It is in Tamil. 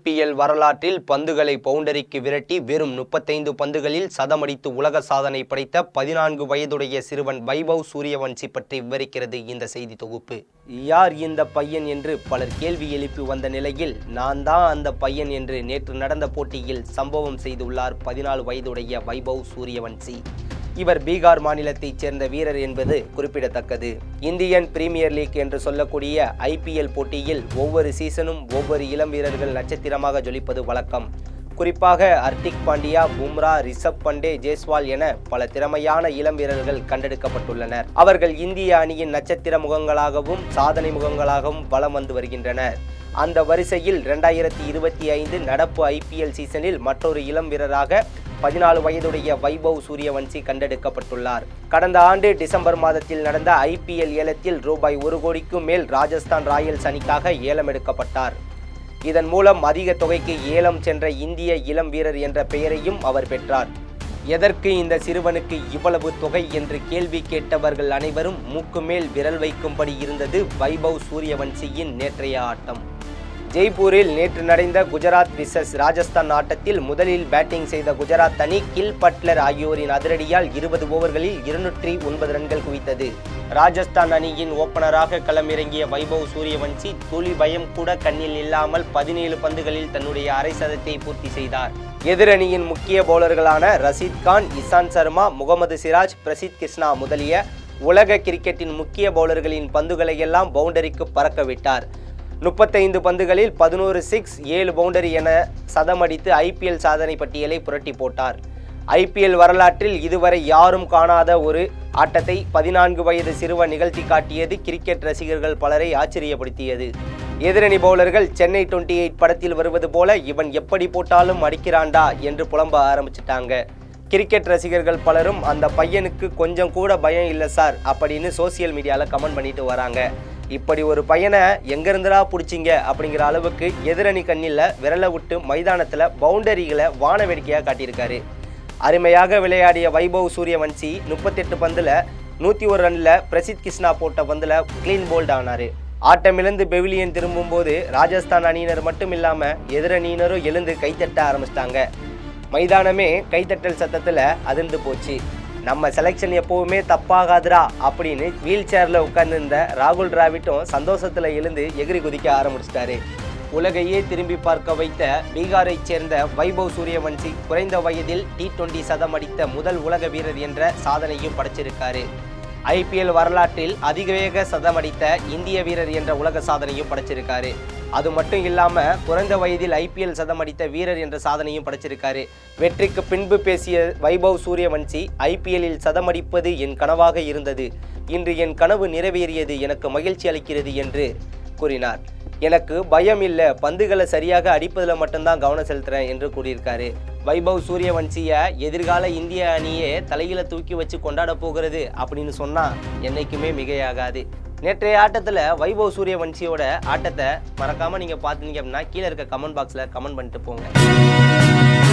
IPL வரலாற்றில் பந்துகளை பவுண்டரிக்கு விரட்டி வெறும் 35 பந்துகளில் சதமடித்து உலக சாதனை படைத்த 14 வயதுடைய சிறுவன் வைபவ் சூரியவன்சி பற்றி விவரிக்கிறது இந்த செய்தி தொகுப்பு. யார் இந்த பையன் என்று பலர் கேள்வி எழுப்பி வந்த நிலையில் நான் தான் அந்த பையன் என்று நேற்று நடந்த போட்டியில் சம்பவம் செய்துள்ளார் 14 வயதுடைய வைபவ் சூரியவன்சி. இவர் பீகார் மாநிலத்தைச் சேர்ந்த வீரர் என்பது குறிப்பிடத்தக்கது. இந்தியன் பிரீமியர் லீக் என்று சொல்லக்கூடிய IPL போட்டியில் ஒவ்வொரு சீசனும் ஒவ்வொரு இளம் வீரர்கள் நட்சத்திரமாக ஜொலிப்பது வழக்கம். குறிப்பாக ஹர்திக் பாண்டியா, பும்ரா, ரிஷப் பண்டே, ஜெய்ஸ்வால் என பல திறமையான இளம் வீரர்கள் கண்டெடுக்கப்பட்டுள்ளனர். அவர்கள் இந்திய அணியின் நட்சத்திர முகங்களாகவும் சாதனை முகங்களாகவும் வலம் வந்து வருகின்றனர். அந்த வரிசையில் 2025 நடப்பு IPL சீசனில் மற்றொரு இளம் வீரராக 14 வயதுடைய வைபவ் சூரியவன்சி கண்டெடுக்கப்பட்டுள்ளார். கடந்த ஆண்டு டிசம்பர் மாதத்தில் நடந்த IPL ஏலத்தில் ரூபாய் 1 கோடிக்கும் மேல் ராஜஸ்தான் ராயல்ஸ் அணிக்காக ஏலம் எடுக்கப்பட்டார். இதன் மூலம் அதிக தொகைக்கு ஏலம் சென்ற இந்திய இளம் வீரர் என்ற பெயரையும் அவர் பெற்றார். எதற்கு இந்த சிறுவனுக்கு இவ்வளவு தொகை என்று கேள்வி கேட்டவர்கள் அனைவரும் மூக்கு மேல் விரல் வைக்கும்படி இருந்தது வைபவ் சூரியவன்சியின் நேற்றைய ஆட்டம். ஜெய்ப்பூரில் நேற்று நடந்த குஜராத் விசஸ் ராஜஸ்தான் ஆட்டத்தில் முதலில் பேட்டிங் செய்த குஜராத் அணி கில் பட்லர் ஆகியோரின் அதிரடியால் 20 ஓவர்களில் 209 ரன்கள் குவித்தது. ராஜஸ்தான் அணியின் ஓப்பனராக களமிறங்கிய வைபவ் சூரியவன்சி துளி பயம் கூட கண்ணில் இல்லாமல் 17 பந்துகளில் தன்னுடைய அரை சதத்தை பூர்த்தி செய்தார். எதிரணியின் முக்கிய பவுலர்களான ரஷீத் கான், இசாந்த் சர்மா, முகமது சிராஜ், பிரசித் கிருஷ்ணா முதலிய உலக கிரிக்கெட்டின் முக்கிய பவுலர்களின் பந்துகளை எல்லாம் பவுண்டரிக்கு பறக்க விட்டார். 35 பந்துகளில் 11 சிக்ஸ், 7 பவுண்டரி என சதமடித்து IPL சாதனை பட்டியலை புரட்டி போட்டார். IPL வரலாற்றில் இதுவரை யாரும் காணாத ஒரு ஆட்டத்தை 14 வயது சிறுவன் நிகழ்த்தி காட்டியது கிரிக்கெட் ரசிகர்கள் பலரை ஆச்சரியப்படுத்தியது. எதிரணி பவுலர்கள் சென்னை 28 படத்தில் வருவது போல இவன் எப்படி போட்டாலும் அடிக்கிறான்டா என்று புலம்ப ஆரம்பிச்சிட்டாங்க. கிரிக்கெட் ரசிகர்கள் பலரும் அந்த பையனுக்கு கொஞ்சம் கூட பயம் இல்லை சார் அப்படின்னு சோசியல் மீடியாவில் கமெண்ட் பண்ணிட்டு வராங்க. இப்படி ஒரு பையனை எங்கேருந்துடா பிடிச்சிங்க அப்படிங்கிற அளவுக்கு எதிரணி கண்ணில் விரலை விட்டு மைதானத்தில் பவுண்டரிகளை வான வேடிக்கையாக காட்டியிருக்காரு. அருமையாக விளையாடிய வைபவ் சூரியவன்சி 38 பந்தில் 101 ரனில் பிரசித் கிருஷ்ணா போட்ட பந்தில் கிளீன் போல்ட் ஆனார். ஆட்டமிழந்து பெவிலியன் திரும்பும்போது ராஜஸ்தான் அணியினர் மட்டும் இல்லாமல் எதிரணியினரும் எழுந்து கைத்தட்ட ஆரம்பிச்சிட்டாங்க. மைதானமே கைத்தட்டல் சத்தத்தில் அதிர்ந்து போச்சு. நம்ம செலெக்ஷன் எப்போவுமே தப்பாகாதுரா அப்படின்னு வீல் சேரில் உட்கார்ந்திருந்த ராகுல் டிராவிட்டும் சந்தோஷத்தில் எழுந்து எகிரி குதிக்க ஆரம்பிச்சிட்டாரு. உலகையே திரும்பி பார்க்க வைத்த பீகாரை சேர்ந்த வைபவ் சூரியவன்சி குறைந்த வயதில் T20 சதம் அடித்த முதல் உலக வீரர் என்ற சாதனையும் படைச்சிருக்காரு. IPL வரலாற்றில் அதிக வேக சதம் அடித்த இந்திய வீரர் என்ற உலக சாதனையும் படைச்சிருக்காரு. அது மட்டும் இல்லாமல் குறைந்த வயதில் IPL சதம் அடித்த வீரர் என்ற சாதனையும் படைச்சிருக்காரு. வெற்றிக்கு பின்பு பேசிய வைபவ் சூரியவன்சி IPLல் சதம் அடிப்பது என் கனவாக இருந்தது. இன்று என் கனவு நிறைவேறியது, எனக்கு மகிழ்ச்சி அளிக்கிறது என்று கூறினார். எனக்கு பயம் இல்லை, பந்துகளை சரியாக அடிப்பதில் மட்டும்தான் கவனம் செலுத்துகிறேன் என்று கூறியிருக்காரு. வைபவ் சூரியவன்சியை எதிர்கால இந்திய அணியே தலையில தூக்கி வச்சு கொண்டாட போகிறது அப்படின்னு சொன்னால் என்னைக்குமே மிகையாகாது. நேற்றைய ஆட்டத்தில் வைபவ் சூரியவன்சியோட ஆட்டத்தை மறக்காமல் நீங்கள் பார்த்தீங்க அப்படின்னா கீழே இருக்க கமெண்ட் பாக்ஸில் கமெண்ட் பண்ணிட்டு போங்க.